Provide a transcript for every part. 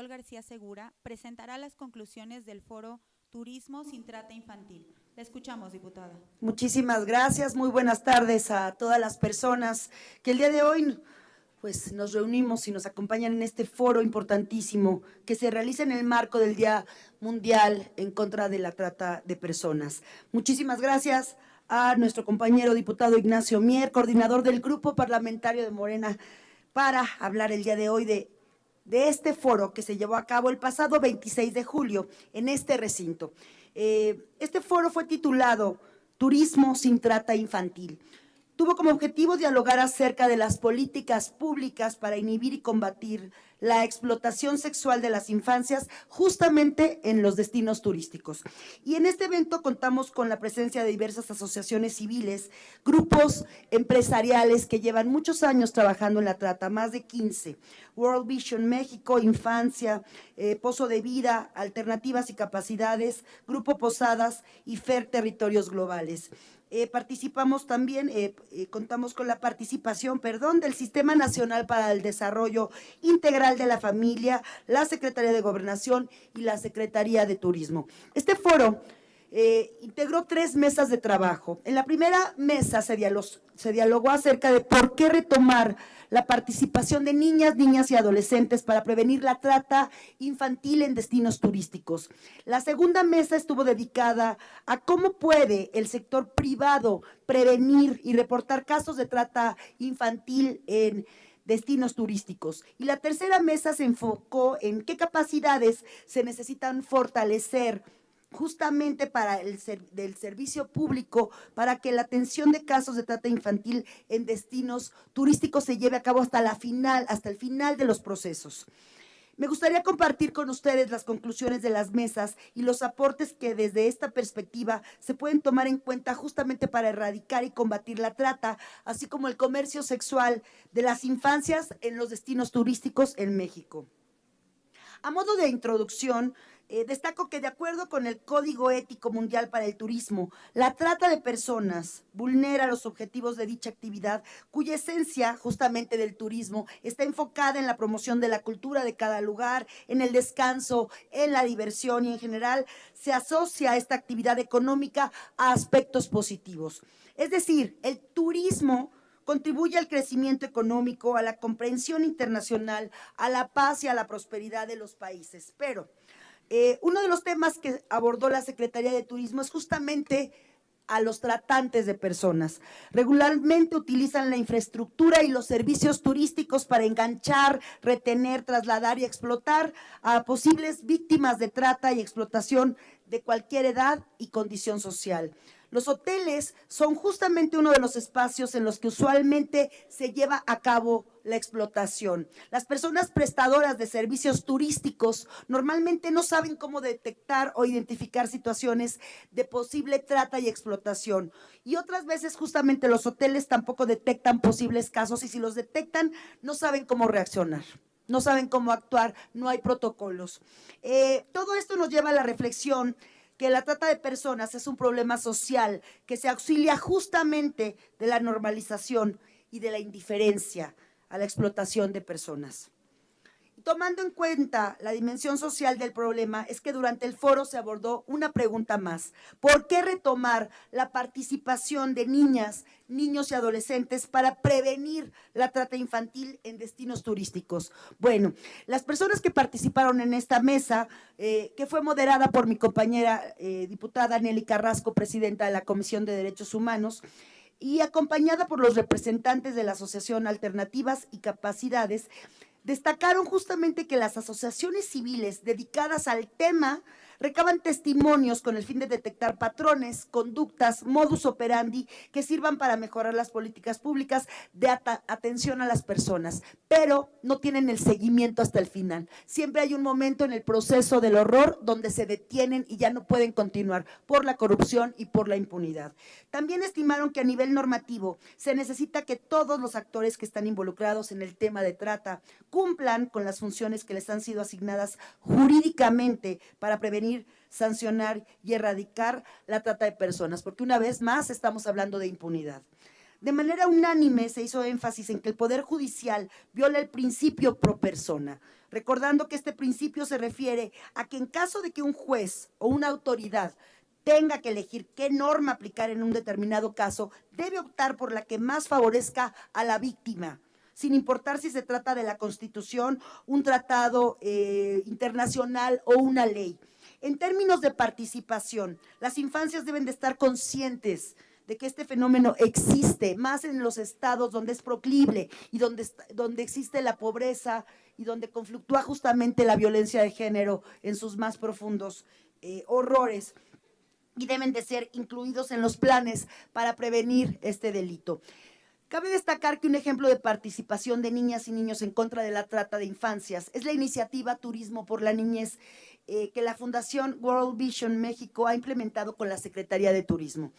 García Segura presentará las conclusiones del foro Turismo sin Trata Infantil. La escuchamos, diputada. Muchísimas gracias, muy buenas tardes a todas las personas que el día de hoy pues nos reunimos y nos acompañan en este foro importantísimo que se realiza en el marco del Día Mundial en contra de la trata de personas. Muchísimas gracias a nuestro compañero diputado Ignacio Mier, coordinador del Grupo Parlamentario de Morena, para hablar el día de hoy de este foro que se llevó a cabo el pasado 26 de julio en este recinto. Este foro fue titulado Turismo sin Trata Infantil. Tuvo como objetivo dialogar acerca de las políticas públicas para inhibir y combatir la explotación sexual de las infancias justamente en los destinos turísticos. Y en este evento contamos con la presencia de diversas asociaciones civiles, grupos empresariales que llevan muchos años trabajando en la trata, más de 15. World Vision México, Infancia, Pozo de Vida, Alternativas y Capacidades, Grupo Posadas y FER Territorios Globales. Participamos también, contamos con la participación, del Sistema Nacional para el Desarrollo Integral de la Familia, la Secretaría de Gobernación y la Secretaría de Turismo. Este foro integró 3 mesas de trabajo. En la primera mesa se dialogó acerca de por qué retomar la participación de niñas y adolescentes para prevenir la trata infantil en destinos turísticos. La segunda mesa estuvo dedicada a cómo puede el sector privado prevenir y reportar casos de trata infantil en destinos turísticos. Y la tercera mesa se enfocó en qué capacidades se necesitan fortalecer justamente para del servicio público, para que la atención de casos de trata infantil en destinos turísticos se lleve a cabo hasta el final de los procesos. Me gustaría compartir con ustedes las conclusiones de las mesas y los aportes que desde esta perspectiva se pueden tomar en cuenta justamente para erradicar y combatir la trata, así como el comercio sexual de las infancias en los destinos turísticos en México. A modo de introducción, destaco que de acuerdo con el Código Ético Mundial para el Turismo, la trata de personas vulnera los objetivos de dicha actividad, cuya esencia justamente del turismo está enfocada en la promoción de la cultura de cada lugar, en el descanso, en la diversión y en general se asocia esta actividad económica a aspectos positivos. Es decir, el turismo contribuye al crecimiento económico, a la comprensión internacional, a la paz y a la prosperidad de los países. Pero uno de los temas que abordó la Secretaría de Turismo es justamente a los tratantes de personas. Regularmente utilizan la infraestructura y los servicios turísticos para enganchar, retener, trasladar y explotar a posibles víctimas de trata y explotación de cualquier edad y condición social. Los hoteles son justamente uno de los espacios en los que usualmente se lleva a cabo la explotación. Las personas prestadoras de servicios turísticos normalmente no saben cómo detectar o identificar situaciones de posible trata y explotación. Y otras veces justamente los hoteles tampoco detectan posibles casos y si los detectan no saben cómo reaccionar. No saben cómo actuar, no hay protocolos. Todo esto nos lleva a la reflexión que la trata de personas es un problema social que se auxilia justamente de la normalización y de la indiferencia a la explotación de personas. Tomando en cuenta la dimensión social del problema, es que durante el foro se abordó una pregunta más. ¿Por qué retomar la participación de niñas, niños y adolescentes para prevenir la trata infantil en destinos turísticos? Bueno, las personas que participaron en esta mesa, que fue moderada por mi compañera diputada Nelly Carrasco, presidenta de la Comisión de Derechos Humanos, y acompañada por los representantes de la Asociación Alternativas y Capacidades, destacaron justamente que las asociaciones civiles dedicadas al tema recaban testimonios con el fin de detectar patrones, conductas, modus operandi que sirvan para mejorar las políticas públicas de atención a las personas, pero no tienen el seguimiento hasta el final. Siempre hay un momento en el proceso del horror donde se detienen y ya no pueden continuar por la corrupción y por la impunidad. También estimaron que a nivel normativo se necesita que todos los actores que están involucrados en el tema de trata cumplan con las funciones que les han sido asignadas jurídicamente para prevenir, sancionar y erradicar la trata de personas, porque una vez más estamos hablando de impunidad. De manera unánime se hizo énfasis en que el Poder Judicial viola el principio pro persona, recordando que este principio se refiere a que en caso de que un juez o una autoridad tenga que elegir qué norma aplicar en un determinado caso, debe optar por la que más favorezca a la víctima, sin importar si se trata de la Constitución, un tratado internacional o una ley. En términos de participación, las infancias deben de estar conscientes de que este fenómeno existe, más en los estados donde es proclive y donde existe la pobreza y donde conflictúa justamente la violencia de género en sus más profundos horrores, y deben de ser incluidos en los planes para prevenir este delito. Cabe destacar que un ejemplo de participación de niñas y niños en contra de la trata de infancias es la iniciativa Turismo por la Niñez, que la Fundación World Vision México ha implementado con la Secretaría de Turismo.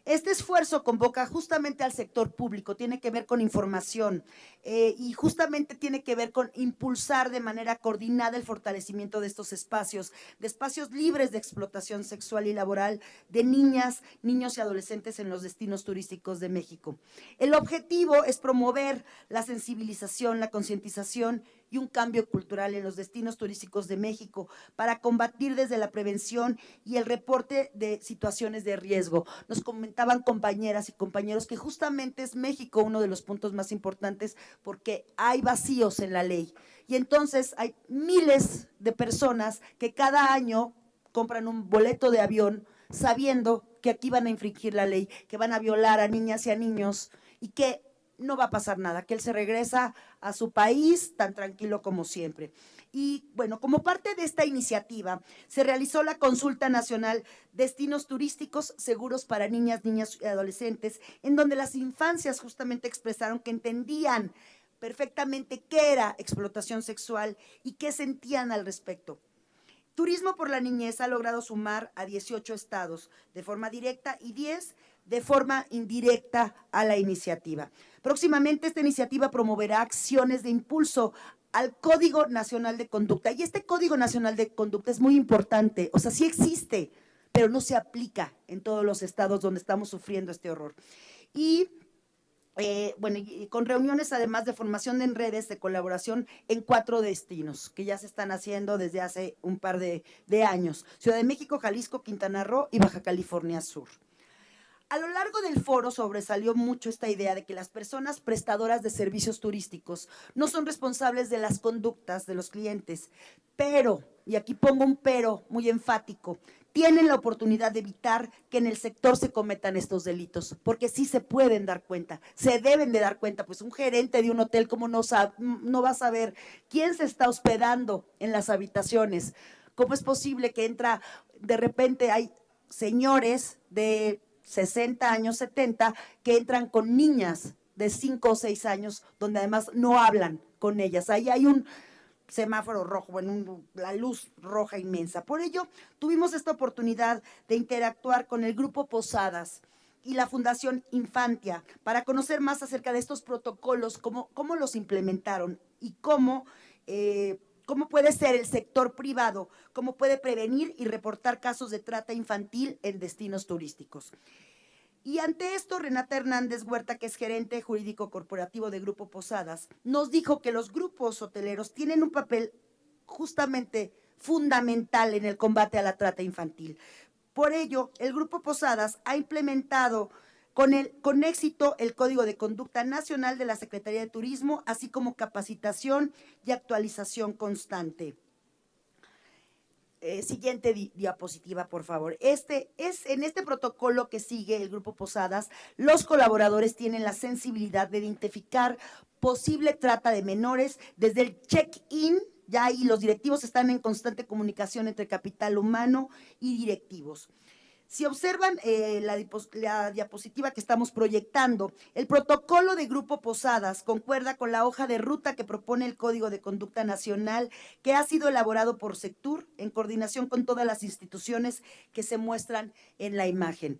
Este esfuerzo convoca justamente al sector público, tiene que ver con información y justamente tiene que ver con impulsar de manera coordinada el fortalecimiento de estos espacios, de espacios libres de explotación sexual y laboral de niñas, niños y adolescentes en los destinos turísticos de México. El objetivo es promover la sensibilización, la concientización y un cambio cultural en los destinos turísticos de México para combatir desde la prevención y el reporte de situaciones de riesgo. Nos comentaban compañeras y compañeros que justamente es México uno de los puntos más importantes porque hay vacíos en la ley y entonces hay miles de personas que cada año compran un boleto de avión sabiendo que aquí van a infringir la ley, que van a violar a niñas y a niños y que no va a pasar nada, que él se regresa a su país tan tranquilo como siempre. Y bueno, como parte de esta iniciativa, se realizó la Consulta Nacional Destinos Turísticos Seguros para Niñas, Niños y Adolescentes, en donde las infancias justamente expresaron que entendían perfectamente qué era explotación sexual y qué sentían al respecto. Turismo por la Niñez ha logrado sumar a 18 estados de forma directa y 10 de forma indirecta a la iniciativa. Próximamente esta iniciativa promoverá acciones de impulso al Código Nacional de Conducta. Y este Código Nacional de Conducta es muy importante, o sea, sí existe, pero no se aplica en todos los estados donde estamos sufriendo este horror. Y bueno, y con reuniones además de formación en redes de colaboración en 4 destinos que ya se están haciendo desde hace un par de años: Ciudad de México, Jalisco, Quintana Roo y Baja California Sur. A lo largo del foro sobresalió mucho esta idea de que las personas prestadoras de servicios turísticos no son responsables de las conductas de los clientes, pero, y aquí pongo un pero muy enfático, tienen la oportunidad de evitar que en el sector se cometan estos delitos, porque sí se pueden dar cuenta, se deben de dar cuenta, pues un gerente de un hotel, ¿cómo no va a saber quién se está hospedando en las habitaciones? ¿Cómo es posible que entra, de repente hay señores de 60 años, 70, que entran con niñas de 5 o 6 años, donde además no hablan con ellas? Ahí hay un semáforo rojo, bueno, la luz roja inmensa. Por ello, tuvimos esta oportunidad de interactuar con el Grupo Posadas y la Fundación Infantia para conocer más acerca de estos protocolos, cómo los implementaron y cómo puede ser el sector privado, cómo puede prevenir y reportar casos de trata infantil en destinos turísticos. Y ante esto, Renata Hernández Huerta, que es gerente jurídico corporativo de Grupo Posadas, nos dijo que los grupos hoteleros tienen un papel justamente fundamental en el combate a la trata infantil. Por ello, el Grupo Posadas ha implementado con éxito el Código de Conducta Nacional de la Secretaría de Turismo, así como capacitación y actualización constante. Siguiente diapositiva, por favor. En este protocolo que sigue el Grupo Posadas, los colaboradores tienen la sensibilidad de identificar posible trata de menores desde el check-in. Ya ahí los directivos están en constante comunicación entre capital humano y directivos. Si observan la diapositiva que estamos proyectando, el protocolo de Grupo Posadas concuerda con la hoja de ruta que propone el Código de Conducta Nacional, que ha sido elaborado por Sectur en coordinación con todas las instituciones que se muestran en la imagen.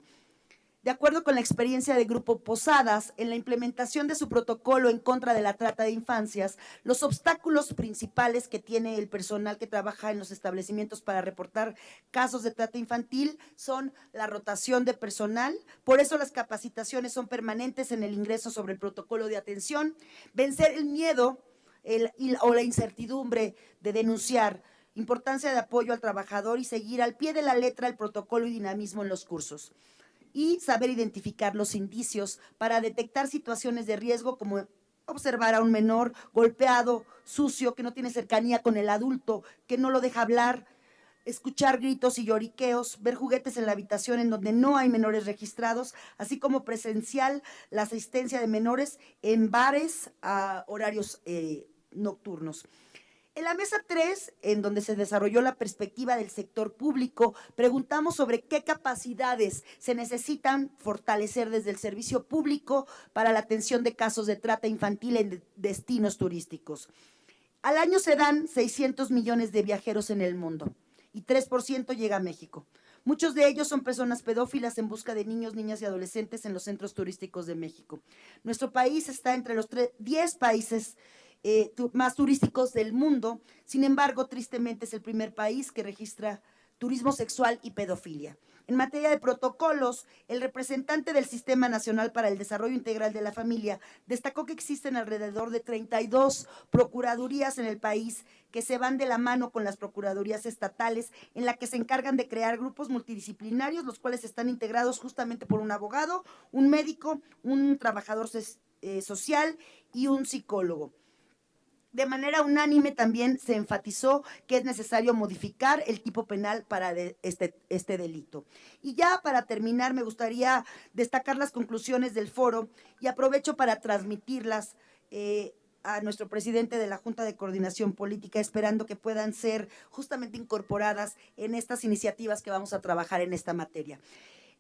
De acuerdo con la experiencia del Grupo Posadas, en la implementación de su protocolo en contra de la trata de infancias, los obstáculos principales que tiene el personal que trabaja en los establecimientos para reportar casos de trata infantil son la rotación de personal, por eso las capacitaciones son permanentes en el ingreso sobre el protocolo de atención, vencer el miedo o la incertidumbre de denunciar, importancia de apoyo al trabajador y seguir al pie de la letra el protocolo y dinamismo en los cursos. Y saber identificar los indicios para detectar situaciones de riesgo como observar a un menor golpeado, sucio, que no tiene cercanía con el adulto, que no lo deja hablar, escuchar gritos y lloriqueos, ver juguetes en la habitación en donde no hay menores registrados, así como presencial la asistencia de menores en bares a horarios nocturnos. En la mesa 3, en donde se desarrolló la perspectiva del sector público, preguntamos sobre qué capacidades se necesitan fortalecer desde el servicio público para la atención de casos de trata infantil en destinos turísticos. Al año se dan 600 millones de viajeros en el mundo y 3% llega a México. Muchos de ellos son personas pedófilas en busca de niños, niñas y adolescentes en los centros turísticos de México. Nuestro país está entre los 10 países más turísticos del mundo. Sin embargo, tristemente es el primer país que registra turismo sexual y pedofilia. En materia de protocolos, el representante del Sistema Nacional para el Desarrollo Integral de la Familia destacó que existen alrededor de 32 procuradurías en el país que se van de la mano con las procuradurías estatales, en la que se encargan de crear grupos multidisciplinarios, los cuales están integrados justamente por un abogado, un médico, un trabajador social y un psicólogo. De manera unánime también se enfatizó que es necesario modificar el tipo penal para este delito. Y ya para terminar, me gustaría destacar las conclusiones del foro y aprovecho para transmitirlas a nuestro presidente de la Junta de Coordinación Política, esperando que puedan ser justamente incorporadas en estas iniciativas que vamos a trabajar en esta materia.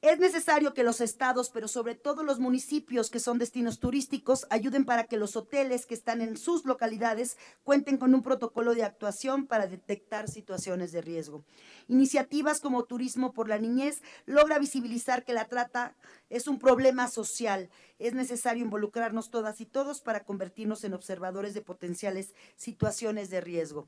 Es necesario que los estados, pero sobre todo los municipios que son destinos turísticos, ayuden para que los hoteles que están en sus localidades cuenten con un protocolo de actuación para detectar situaciones de riesgo. Iniciativas como Turismo por la Niñez logra visibilizar que la trata es un problema social. Es necesario involucrarnos todas y todos para convertirnos en observadores de potenciales situaciones de riesgo.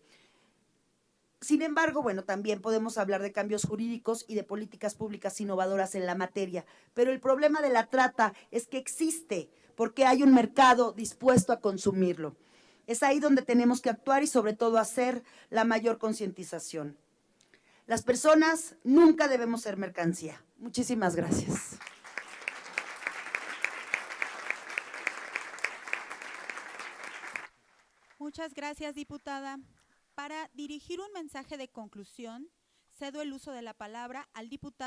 Sin embargo, bueno, también podemos hablar de cambios jurídicos y de políticas públicas innovadoras en la materia, pero el problema de la trata es que existe porque hay un mercado dispuesto a consumirlo. Es ahí donde tenemos que actuar y sobre todo hacer la mayor concientización. Las personas nunca debemos ser mercancía. Muchísimas gracias. Muchas gracias, diputada. Para dirigir un mensaje de conclusión, cedo el uso de la palabra al diputado